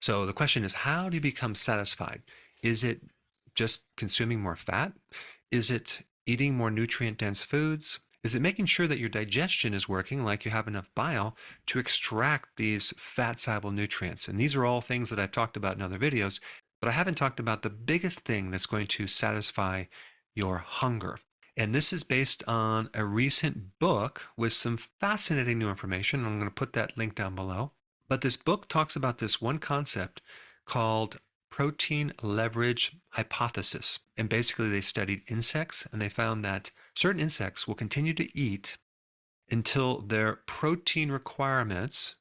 So the question is, how do you become satisfied? Is it just consuming more fat? Is it eating more nutrient-dense foods? Is it making sure that your digestion is working, like you have enough bile to extract these fat-soluble nutrients? And these are all things that I've talked about in other videos, but I haven't talked about the biggest thing that's going to satisfy your hunger. And this is based on a recent book with some fascinating new information. I'm going to put that link down below. But this book talks about this one concept called protein leverage hypothesis. And basically they studied insects, and they found that certain insects will continue to eat until their protein requirements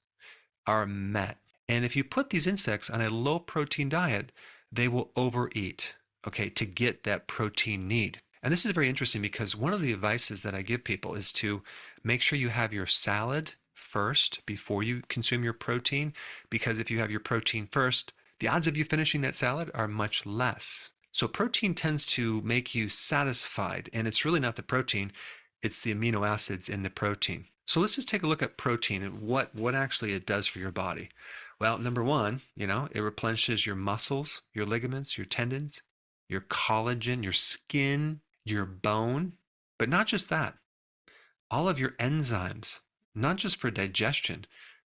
are met. And if you put these insects on a low protein diet, they will overeat, okay, to get that protein need. And this is very interesting because one of the advices that I give people is to make sure you have your salad first before you consume your protein, because if you have your protein first, the odds of you finishing that salad are much less. So protein tends to make you satisfied, and it's really not the protein, it's the amino acids in the protein. So let's just take a look at protein and what actually it does for your body. Well, number one, it replenishes your muscles, your ligaments, your tendons, your collagen, your skin, your bone, but not just that. All of your enzymes, not just for digestion,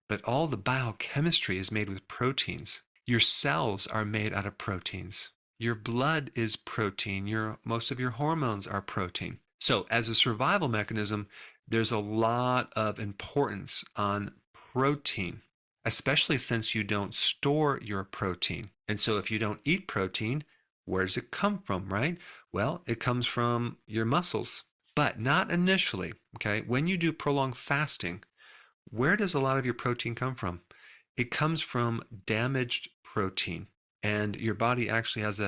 but all the biochemistry is made with proteins. Your cells are made out of proteins. Your blood is protein. Most of your hormones are protein. So as a survival mechanism, there's a lot of importance on protein, especially since you don't store your protein. And so if you don't eat protein, where does it come from, right? Well, it comes from your muscles, but not initially, okay? When you do prolonged fasting, where does a lot of your protein come from? It comes from damaged protein. And your body actually has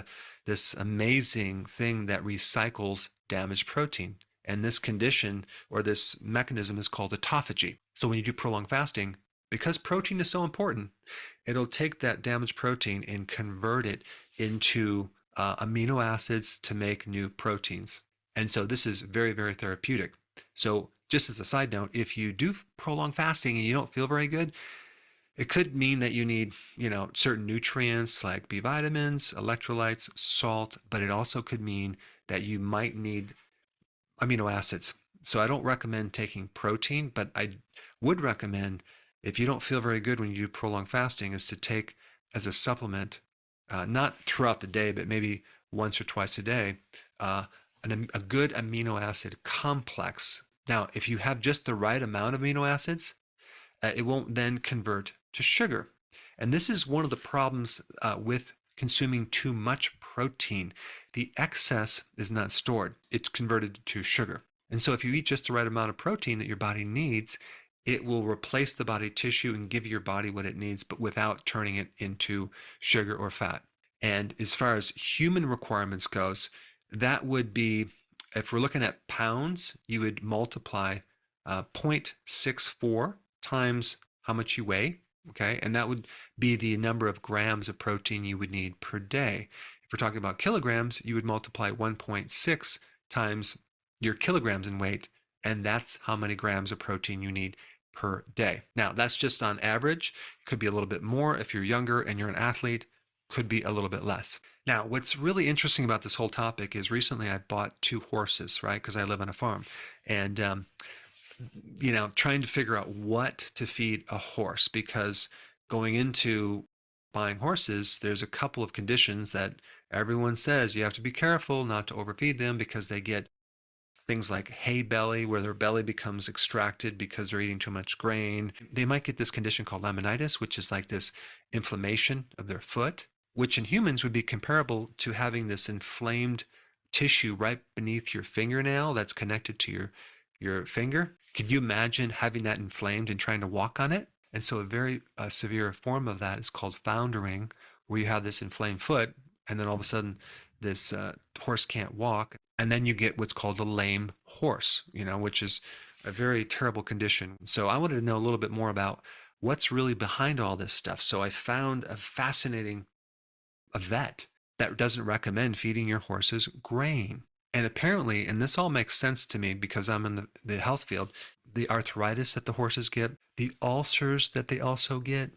this amazing thing that recycles damaged protein. And this condition or this mechanism is called autophagy. So when you do prolonged fasting, because protein is so important, it'll take that damaged protein and convert it into amino acids to make new proteins. And so this is very, very therapeutic. So just as a side note, if you do prolonged fasting and you don't feel very good, it could mean that you need, certain nutrients like B vitamins, electrolytes, salt, but it also could mean that you might need amino acids. So I don't recommend taking protein, but I would recommend, if you don't feel very good when you do prolonged fasting, is to take as a supplement, not throughout the day, but maybe once or twice a day, a good amino acid complex. Now, if you have just the right amount of amino acids, it won't then convert to sugar. And this is one of the problems with consuming too much protein. The excess is not stored. It's converted to sugar. And so if you eat just the right amount of protein that your body needs, it will replace the body tissue and give your body what it needs, but without turning it into sugar or fat. And as far as human requirements goes, that would be, if we're looking at pounds, you would multiply 0.64 times how much you weigh, okay? And that would be the number of grams of protein you would need per day. If we're talking about kilograms, you would multiply 1.6 times your kilograms in weight, and that's how many grams of protein you need per day. Now, that's just on average. It could be a little bit more if you're younger and you're an athlete, could be a little bit less. Now, what's really interesting about this whole topic is recently I bought 2 horses, right? Because I live on a farm. And trying to figure out what to feed a horse, because going into buying horses, there's a couple of conditions that everyone says you have to be careful not to overfeed them, because they get things like hay belly, where their belly becomes extracted because they're eating too much grain. They might get this condition called laminitis, which is like this inflammation of their foot, which in humans would be comparable to having this inflamed tissue right beneath your fingernail that's connected to your finger. Could you imagine having that inflamed and trying to walk on it? And so a very severe form of that is called foundering, where you have this inflamed foot, and then all of a sudden this horse can't walk. And then you get what's called a lame horse, which is a very terrible condition. So I wanted to know a little bit more about what's really behind all this stuff. So I found a fascinating vet that doesn't recommend feeding your horses grain. And apparently, and this all makes sense to me because I'm in the health field, the arthritis that the horses get, the ulcers that they also get,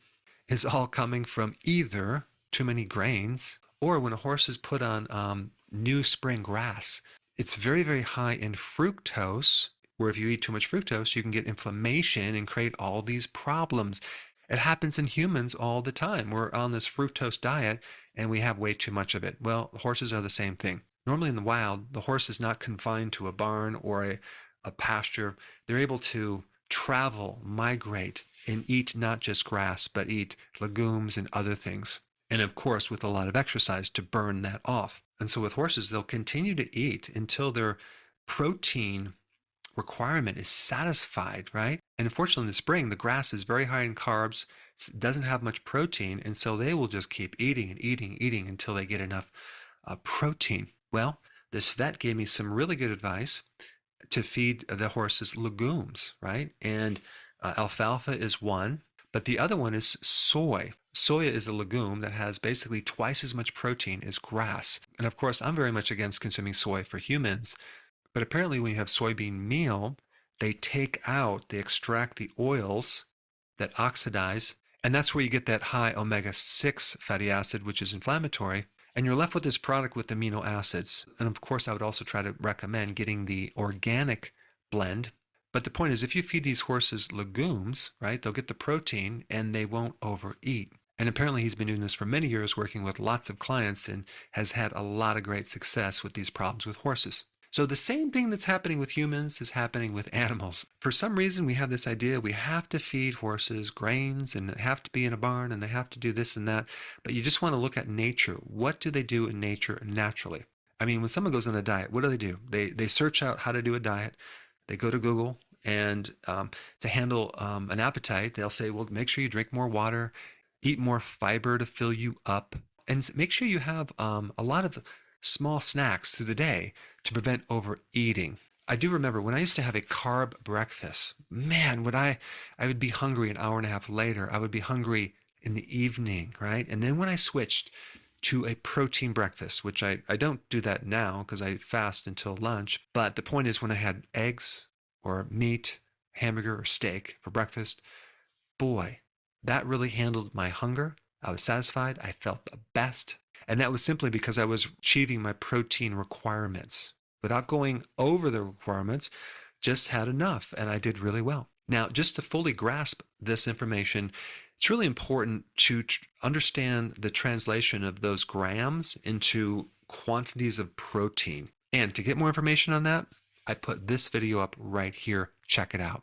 is all coming from either too many grains or when a horse is put on new spring grass. It's very, very high in fructose, where if you eat too much fructose, you can get inflammation and create all these problems. It happens in humans all the time. We're on this fructose diet and we have way too much of it. Well, horses are the same thing. Normally in the wild, the horse is not confined to a barn or a pasture. They're able to travel, migrate, and eat not just grass, but eat legumes and other things. And of course, with a lot of exercise to burn that off. And so with horses, they'll continue to eat until their protein requirement is satisfied, right? And unfortunately, in the spring, the grass is very high in carbs, doesn't have much protein, and so they will just keep eating and eating and eating until they get enough protein. Well, this vet gave me some really good advice to feed the horses legumes, right? And alfalfa is one, but the other one is soy. Soya is a legume that has basically twice as much protein as grass. And of course, I'm very much against consuming soy for humans, but apparently when you have soybean meal, they extract the oils that oxidize, and that's where you get that high omega-6 fatty acid, which is inflammatory, and you're left with this product with amino acids. And of course, I would also try to recommend getting the organic blend. But the point is, if you feed these horses legumes, right, they'll get the protein and they won't overeat. And apparently he's been doing this for many years, working with lots of clients, and has had a lot of great success with these problems with horses. So the same thing that's happening with humans is happening with animals. For some reason, we have this idea we have to feed horses grains and they have to be in a barn and they have to do this and that. But you just want to look at nature. What do they do in nature naturally? I mean, when someone goes on a diet, what do? They search out how to do a diet. They go to Google, and to handle an appetite, they'll say, well, make sure you drink more water, eat more fiber to fill you up, and make sure you have a lot of small snacks through the day to prevent overeating. I do remember when I used to have a carb breakfast, man, I would be hungry an hour and a half later. I would be hungry in the evening, right? And then when I switched to a protein breakfast, which I don't do that now because I fast until lunch, but the point is when I had eggs or meat, hamburger or steak for breakfast, boy, that really handled my hunger. I was satisfied. I felt the best. And that was simply because I was achieving my protein requirements without going over the requirements, just had enough, and I did really well. Now, just to fully grasp this information, it's really important to understand the translation of those grams into quantities of protein. And to get more information on that, I put this video up right here. Check it out.